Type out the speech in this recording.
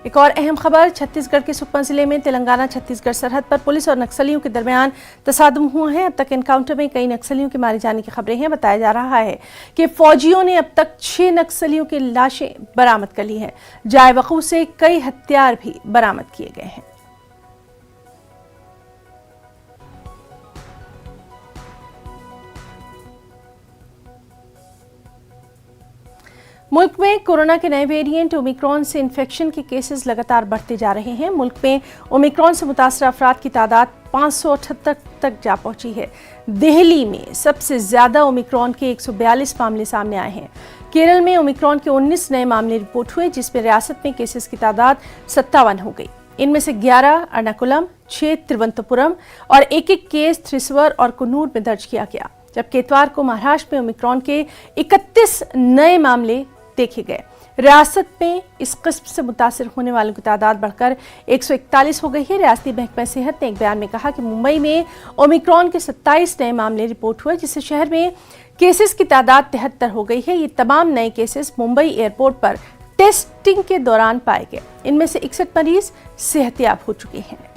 एक और अहम खबर, छत्तीसगढ़ के सुकमा जिले में तेलंगाना छत्तीसगढ़ सरहद पर पुलिस और नक्सलियों के दरमियान तसादुम हुआ है। अब तक एनकाउंटर में कई नक्सलियों के मारे जाने की खबरें हैं। बताया जा रहा है कि फौजियों ने अब तक 6 नक्सलियों की लाशें बरामद कर ली हैं। जाए वकूअ से कई हथियार भी बरामद किए गए हैं। मुल्क में कोरोना के नए वेरिएंट ओमिक्रॉन से इन्फेक्शन के केसेस लगातार बढ़ते जा रहे हैं। मुल्क में ओमिक्रॉन से मुतासर अफराद की तादाद 578 तक जा पहुंची है। दिल्ली में सबसे ज्यादा ओमिक्रॉन के 142 मामले सामने आए हैं। केरल में ओमिक्रॉन के 19 नए मामले रिपोर्ट हुए, जिसमें रियासत में केसेस की तादाद 57 हो गई। इनमें से 11 एर्नाकुलम, 6 तिरुवनंतपुरम और एक केस थ्रिसवर और कन्नूर में दर्ज किया गया। जबकि इतवार को महाराष्ट्र में ओमिक्रॉन के 31 नए मामले देखे गए। रियासत में इस किस्म से मुतासिर होने वालों की तादाद बढ़कर 141 हो गई है। रियासती महकमा सेहत ने एक बयान में कहा कि मुंबई में ओमिक्रॉन के 27 नए मामले रिपोर्ट हुए, जिससे शहर में केसेस की तादाद 73 हो गई है। ये तमाम नए केसेस मुंबई एयरपोर्ट पर टेस्टिंग के दौरान पाए गए। इनमें से 61 मरीज सेहतयाब हो चुके हैं।